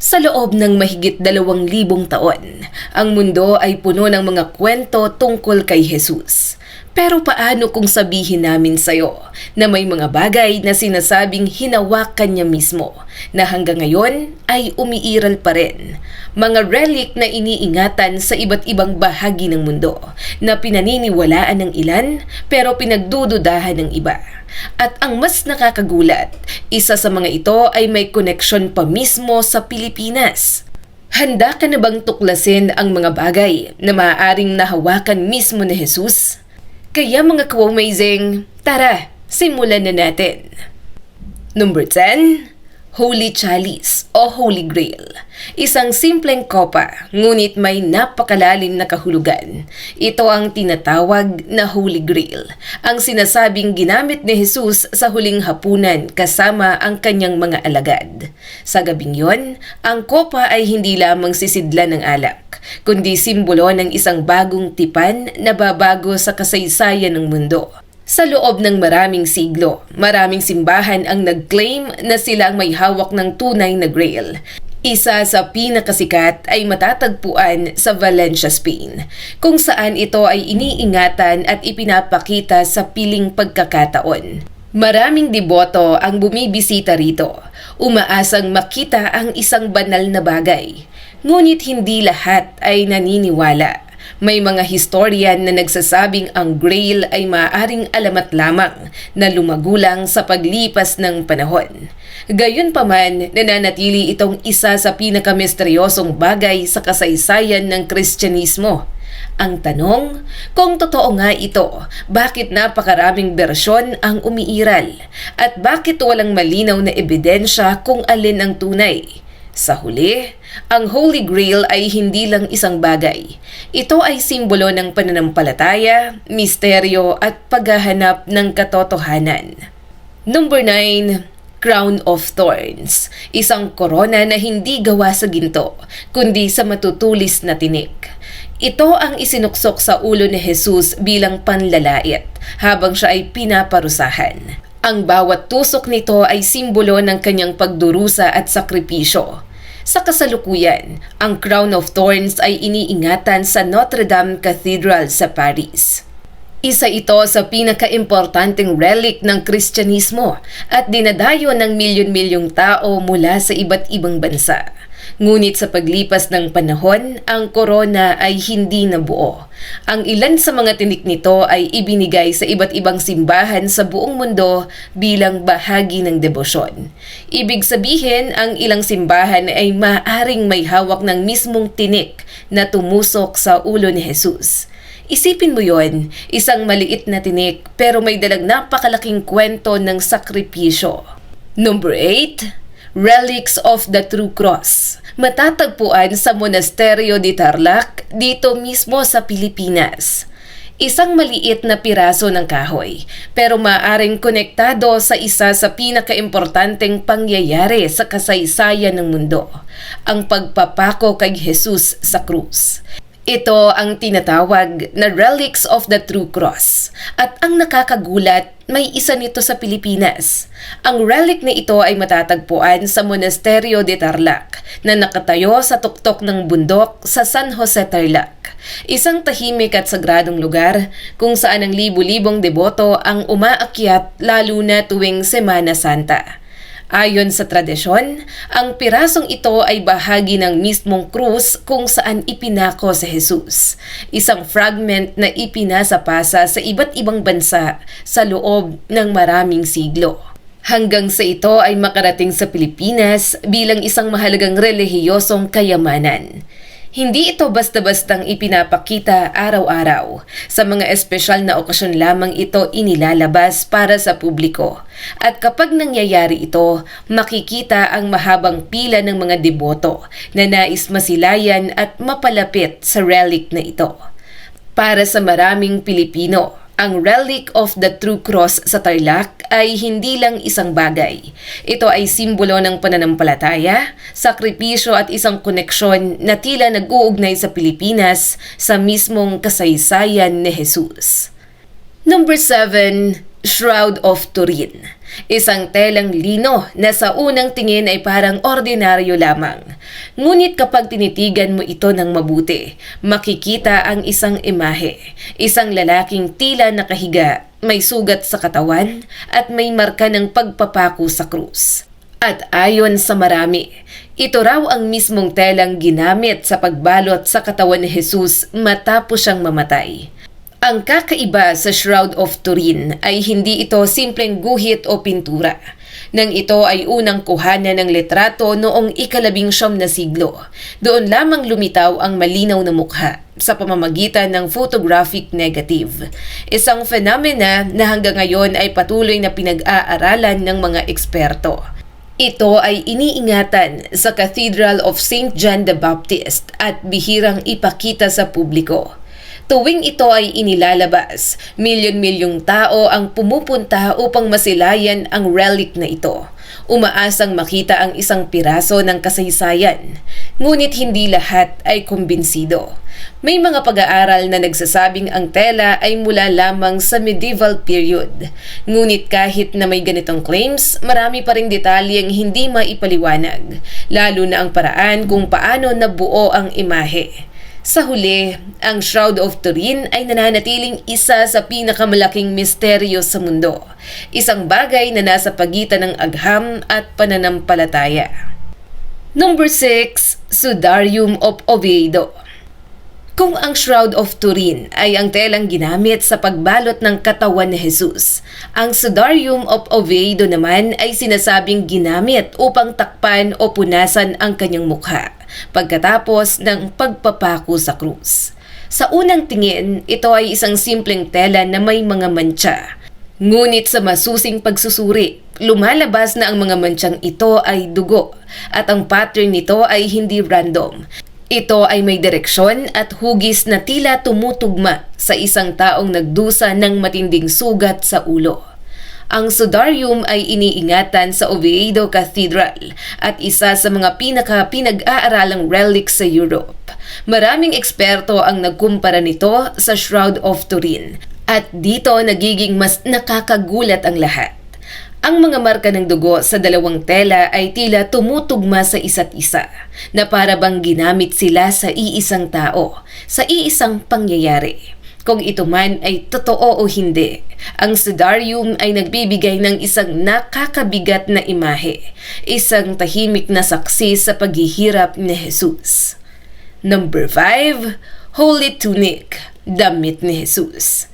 Sa loob ng mahigit 2,000 taon, ang mundo ay puno ng mga kwento tungkol kay Jesus. Pero paano kung sabihin namin sa'yo na may mga bagay na sinasabing hinawakan niya mismo na hanggang ngayon ay umiiral pa rin? Mga relic na iniingatan sa iba't ibang bahagi ng mundo na pinaniniwalaan ng ilan pero pinagdududahan ng iba. At ang mas nakakagulat, isa sa mga ito ay may koneksyon pa mismo sa Pilipinas. Handa ka na bang tuklasin ang mga bagay na maaaring nahawakan mismo ni Jesus? Kaya mga ka-amazing, tara, simulan na natin. Number 10. Holy Chalice o Holy Grail. Isang simpleng kopa, ngunit may napakalalim na kahulugan. Ito ang tinatawag na Holy Grail, ang sinasabing ginamit ni Jesus sa huling hapunan kasama ang kanyang mga alagad. Sa gabing yon, ang kopa ay hindi lamang sisidla ng alak, kundi simbolo ng isang bagong tipan na babago sa kasaysayan ng mundo. Sa loob ng maraming siglo, maraming simbahan ang nag-claim na sila ang may hawak ng tunay na grail. Isa sa pinakasikat ay matatagpuan sa Valencia, Spain, kung saan ito ay iniingatan at ipinapakita sa piling pagkakataon. Maraming deboto ang bumibisita rito, umaasang makita ang isang banal na bagay. Ngunit hindi lahat ay naniniwala. May mga historian na nagsasabing ang Grail ay maaaring alamat lamang na lumagulang sa paglipas ng panahon. Gayunpaman, nananatili itong isa sa pinakamisteryosong bagay sa kasaysayan ng Kristyanismo. Ang tanong, kung totoo nga ito, bakit napakaraming bersyon ang umiiral? At bakit walang malinaw na ebidensya kung alin ang tunay? Sa huli, ang Holy Grail ay hindi lang isang bagay. Ito ay simbolo ng pananampalataya, misteryo at paghahanap ng katotohanan. Number 9. Crown of Thorns. Isang korona na hindi gawa sa ginto, kundi sa matutulis na tinik. Ito ang isinuksok sa ulo ni Jesus bilang panlalait habang siya ay pinaparusahan. Ang bawat tusok nito ay simbolo ng kanyang pagdurusa at sakripisyo. Sa kasalukuyan, ang Crown of Thorns ay iniingatan sa Notre Dame Cathedral sa Paris. Isa ito sa pinakaimportanteng relic ng Kristyanismo at dinadayo ng milyon-milyong tao mula sa iba't ibang bansa. Ngunit sa paglipas ng panahon, ang korona ay hindi nabuo. Ang ilan sa mga tinik nito ay ibinigay sa iba't ibang simbahan sa buong mundo bilang bahagi ng debosyon. Ibig sabihin, ang ilang simbahan ay maaring may hawak ng mismong tinik na tumusok sa ulo ni Jesus. Isipin mo yon, isang maliit na tinik pero may dalang napakalaking kwento ng sakripisyo. Number 8. Relics of the True Cross. Matatagpuan sa Monasterio de Tarlac dito mismo sa Pilipinas. Isang maliit na piraso ng kahoy pero maaaring konektado sa isa sa pinakaimportanteng pangyayari sa kasaysayan ng mundo, ang pagpapako kay Jesus sa krus. Ito ang tinatawag na Relics of the True Cross at ang nakakagulat, may isa nito sa Pilipinas. Ang relic na ito ay matatagpuan sa Monasterio de Tarlac na nakatayo sa tuktok ng bundok sa San Jose, Tarlac. Isang tahimik at sagradong lugar kung saan ang libu-libong deboto ang umaakyat lalo na tuwing Semana Santa. Ayon sa tradisyon, ang pirasong ito ay bahagi ng mismong krus kung saan ipinako si Jesus. Isang fragment na ipinasapasa sa iba't ibang bansa sa loob ng maraming siglo. Hanggang sa ito ay makarating sa Pilipinas bilang isang mahalagang relihiyosong kayamanan. Hindi ito basta-bastang ipinapakita araw-araw. Sa mga espesyal na okasyon lamang ito inilalabas para sa publiko. At kapag nangyayari ito, makikita ang mahabang pila ng mga deboto na nais masilayan at mapalapit sa relic na ito. Para sa maraming Pilipino, ang Relic of the True Cross sa Tarlac ay hindi lang isang bagay. Ito ay simbolo ng pananampalataya, sakripisyo at isang koneksyon na tila nag-uugnay sa Pilipinas sa mismong kasaysayan ni Jesus. Number 7. Shroud of Turin. Isang telang lino na sa unang tingin ay parang ordinaryo lamang. Ngunit kapag tinitigan mo ito ng mabuti, makikita ang isang imahe, isang lalaking tila nakahiga, may sugat sa katawan at may marka ng pagpapako sa krus. At ayon sa marami, ito raw ang mismong telang ginamit sa pagbalot sa katawan ni Jesus matapos siyang mamatay. Ang kakaiba sa Shroud of Turin ay hindi ito simpleng guhit o pintura. Nang ito ay unang kuhanan ng litrato noong ika-19 na siglo, doon lamang lumitaw ang malinaw na mukha sa pamamagitan ng photographic negative. Isang phenomena na hanggang ngayon ay patuloy na pinag-aaralan ng mga eksperto. Ito ay iniingatan sa Cathedral of St. John the Baptist at bihirang ipakita sa publiko. Tuwing ito ay inilalabas, milyon-milyong tao ang pumupunta upang masilayan ang relic na ito. Umaasang makita ang isang piraso ng kasaysayan, ngunit hindi lahat ay kumbinsido. May mga pag-aaral na nagsasabing ang tela ay mula lamang sa medieval period. Ngunit kahit na may ganitong claims, marami pa ring detalyeng hindi maipaliwanag, lalo na ang paraan kung paano nabuo ang imahe. Sa huli, ang Shroud of Turin ay nananatiling isa sa pinakamalaking misteryo sa mundo. Isang bagay na nasa pagitan ng agham at pananampalataya. Number 6. Sudarium of Oviedo. Kung ang Shroud of Turin ay ang telang ginamit sa pagbalot ng katawan ni Jesus, ang Sudarium of Oviedo naman ay sinasabing ginamit upang takpan o punasan ang kanyang mukha pagkatapos ng pagpapako sa krus. Sa unang tingin, ito ay isang simpleng tela na may mga mantsa. Ngunit sa masusing pagsusuri, lumalabas na ang mga mantsang ito ay dugo at ang pattern nito ay hindi random. Ito ay may direksyon at hugis na tila tumutugma sa isang taong nagdusa ng matinding sugat sa ulo. Ang Sudarium ay iniingatan sa Oviedo Cathedral at isa sa mga pinag-aaralang relics sa Europe. Maraming eksperto ang nagkumpara nito sa Shroud of Turin at dito nagiging mas nakakagulat ang lahat. Ang mga marka ng dugo sa dalawang tela ay tila tumutugma sa isa't isa, na para bang ginamit sila sa iisang tao, sa iisang pangyayari. Kung ito man ay totoo o hindi, ang Sudarium ay nagbibigay ng isang nakakabigat na imahe, isang tahimik na saksi sa paghihirap ni Jesus. Number 5. Holy Tunic, damit ni Jesus.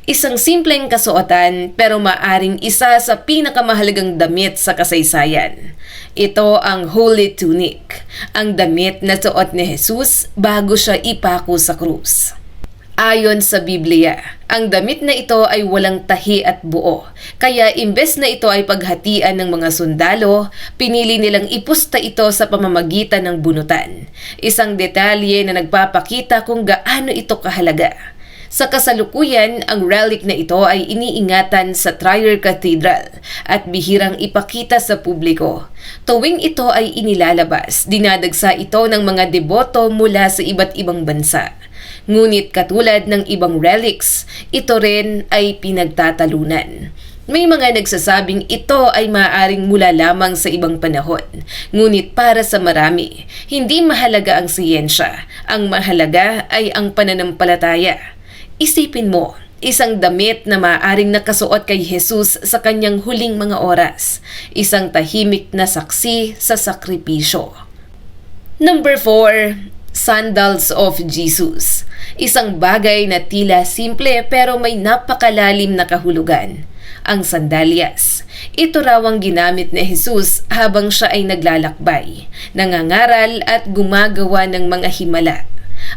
Isang simpleng kasuotan pero maaring isa sa pinakamahalagang damit sa kasaysayan. Ito ang Holy Tunic, ang damit na suot ni Jesus bago siya ipako sa krus. Ayon sa Biblia, ang damit na ito ay walang tahi at buo, kaya imbes na ito ay paghatian ng mga sundalo, pinili nilang ipusta ito sa pamamagitan ng bunutan. Isang detalye na nagpapakita kung gaano ito kahalaga. Sa kasalukuyan, ang relic na ito ay iniingatan sa Trier Cathedral at bihirang ipakita sa publiko. Tuwing ito ay inilalabas, dinadagsa ito ng mga deboto mula sa iba't ibang bansa. Ngunit katulad ng ibang relics, ito rin ay pinagtatalunan. May mga nagsasabing ito ay maaaring mula lamang sa ibang panahon. Ngunit para sa marami, hindi mahalaga ang siyensya. Ang mahalaga ay ang pananampalataya. Isipin mo, isang damit na maaaring nakasuot kay Jesus sa kanyang huling mga oras. Isang tahimik na saksi sa sakripisyo. Number 4. Sandals of Jesus. Isang bagay na tila simple pero may napakalalim na kahulugan. Ang sandalyas. Ito raw ang ginamit ni Jesus habang siya ay naglalakbay, nangangaral at gumagawa ng mga himala.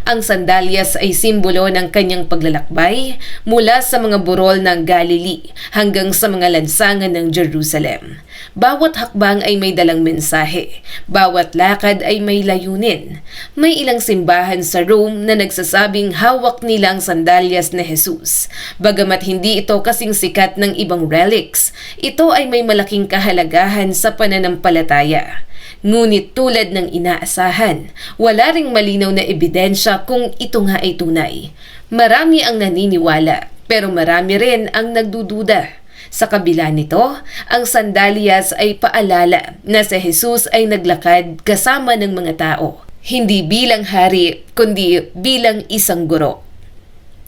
Ang sandalyas ay simbolo ng kanyang paglalakbay mula sa mga burol ng Galilee hanggang sa mga lansangan ng Jerusalem. Bawat hakbang ay may dalang mensahe. Bawat lakad ay may layunin. May ilang simbahan sa Rome na nagsasabing hawak nila ang sandalyas ni Jesus. Bagamat hindi ito kasing sikat ng ibang relics, ito ay may malaking kahalagahan sa pananampalataya. Ngunit tulad ng inaasahan, wala ring malinaw na ebidensya kung ito nga ay tunay. Marami ang naniniwala, pero marami rin ang nagdududa. Sa kabila nito, ang sandalyas ay paalala na si Jesus ay naglakad kasama ng mga tao, hindi bilang hari kundi bilang isang guro.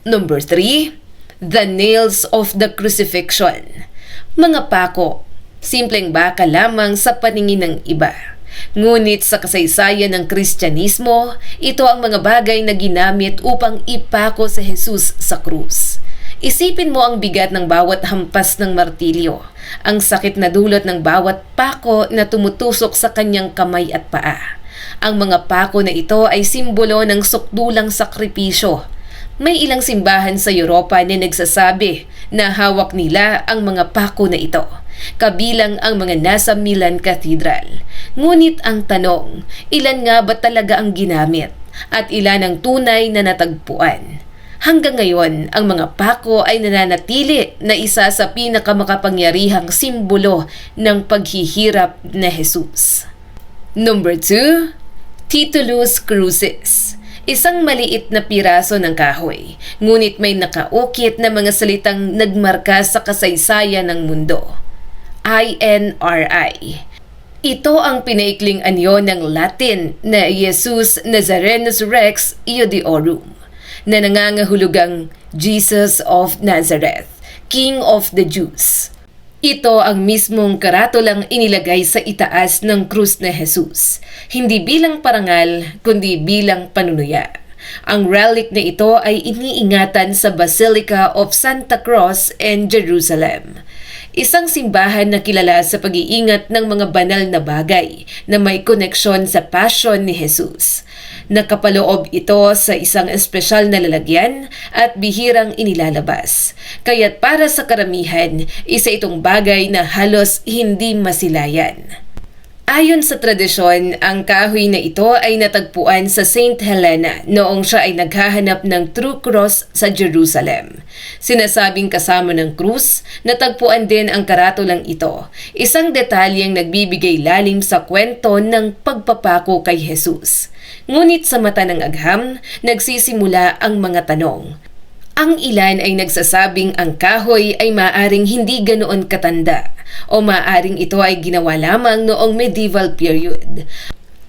Number 3, the nails of the crucifixion. Mga pako, simpleng baka lamang sa paningin ng iba. Ngunit sa kasaysayan ng Kristyanismo, ito ang mga bagay na ginamit upang ipako si Jesus sa krus. Isipin mo ang bigat ng bawat hampas ng martilyo, ang sakit na dulot ng bawat pako na tumutusok sa kanyang kamay at paa. Ang mga pako na ito ay simbolo ng sukdulang sakripisyo. May ilang simbahan sa Europa na nagsasabi na hawak nila ang mga pako na ito, kabilang ang mga nasa Milan Cathedral. Ngunit ang tanong, ilan nga ba talaga ang ginamit at ilan ang tunay na natagpuan? Hanggang ngayon, ang mga pako ay nananatili na isa sa pinakamakapangyarihang simbolo ng paghihirap na Jesus. Number 2, Titulus Crucis. Isang maliit na piraso ng kahoy, ngunit may nakaukit na mga salitang nagmarka sa kasaysayan ng mundo. INRI. Ito ang pinaikling anyo ng Latin na Jesus Nazarenus Rex Iudiorum, na nangangahulugang Jesus of Nazareth, King of the Jews. Ito ang mismong karatulang inilagay sa itaas ng krus na Jesus, hindi bilang parangal kundi bilang panunuya. Ang relic na ito ay iniingatan sa Basilica of Santa Cross in Jerusalem, isang simbahan na kilala sa pag-iingat ng mga banal na bagay na may koneksyon sa passion ni Jesus. Nakapaloob ito sa isang espesyal na lalagyan at bihirang inilalabas. Kaya't para sa karamihan, isa itong bagay na halos hindi masilayan. Ayon sa tradisyon, ang kahoy na ito ay natagpuan sa Saint Helena noong siya ay naghahanap ng true cross sa Jerusalem. Sinasabing kasama ng krus, natagpuan din ang karatulang ito, isang detalyeng nagbibigay lalim sa kwento ng pagpapako kay Jesus. Ngunit sa mata ng agham, nagsisimula ang mga tanong. Ang ilan ay nagsasabing ang kahoy ay maaring hindi ganoon katanda o maaring ito ay ginawa lamang noong medieval period.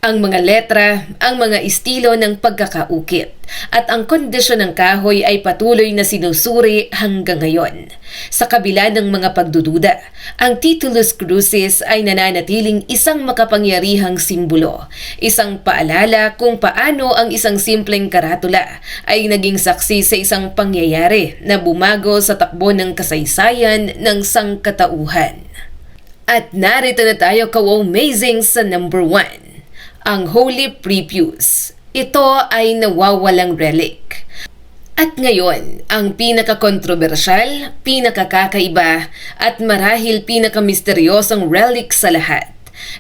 Ang mga letra, ang mga estilo ng pagkakaukit, at ang kondisyon ng kahoy ay patuloy na sinusuri hanggang ngayon. Sa kabila ng mga pagdududa, ang Titulus Crucis ay nananatiling isang makapangyarihang simbolo, isang paalala kung paano ang isang simpleng karatula ay naging saksi sa isang pangyayari na bumago sa takbo ng kasaysayan ng sangkatauhan. At narito na tayo ka-amazing sa number 1. Ang Holy Prepuce. Ito ay nawawalang relic. At ngayon, ang pinaka-kontrobersyal, pinakakakaiba, at marahil pinaka-misteryosong relic sa lahat.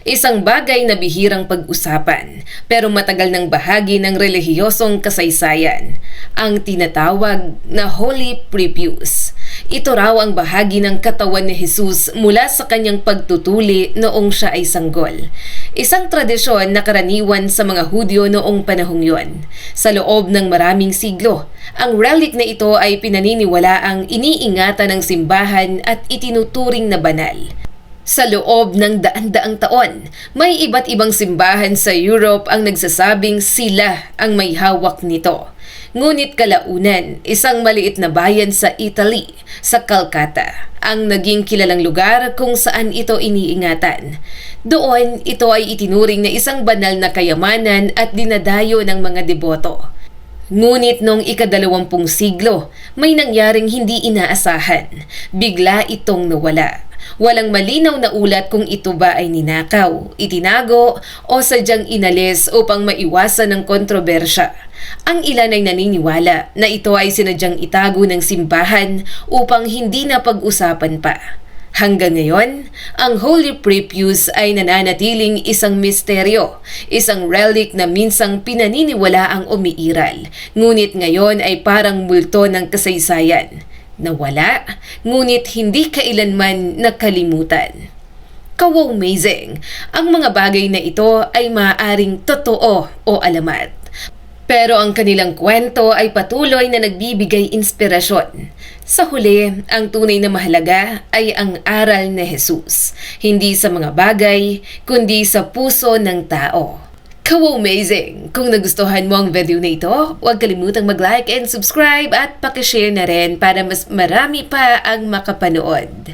Isang bagay na bihirang pag-usapan, pero matagal ng bahagi ng relihiyosong kasaysayan. Ang tinatawag na Holy Prepuce. Ito raw ang bahagi ng katawan ni Jesus mula sa kanyang pagtutuli noong siya ay sanggol. Isang tradisyon na karaniwan sa mga Hudyo noong panahong yon. Sa loob ng maraming siglo, ang relic na ito ay pinaniniwalaang iniingatan ng simbahan at itinuturing na banal. Sa loob ng daan-daang taon, may iba't ibang simbahan sa Europe ang nagsasabing sila ang may hawak nito. Ngunit kalaunan, isang maliit na bayan sa Italy, sa Calcutta, ang naging kilalang lugar kung saan ito iniingatan. Doon, ito ay itinuring na isang banal na kayamanan at dinadayo ng mga deboto. Ngunit noong ika-20 siglo, may nangyaring hindi inaasahan. Bigla itong nawala. Walang malinaw na ulat kung ito ba ay ninakaw, itinago o sadyang inalis upang maiwasan ng kontrobersya. Ang ilan ay naniniwala na ito ay sinadyang itago ng simbahan upang hindi na pag-usapan pa. Hanggang ngayon, ang Holy Prepuce ay nananatiling isang misteryo, isang relic na minsang pinaniniwalaang umiiral, ngunit ngayon ay parang multo ng kasaysayan. Nawala, ngunit hindi kailanman nakalimutan. Kaw-amazing! Ang mga bagay na ito ay maaaring totoo o alamat. Pero ang kanilang kwento ay patuloy na nagbibigay inspirasyon. Sa huli, ang tunay na mahalaga ay ang aral ni Jesus, hindi sa mga bagay, kundi sa puso ng tao. Ka-amazing! Kung nagustuhan mo ang video na ito, huwag kalimutang mag-like and subscribe at pakishare na rin para mas marami pa ang makapanood.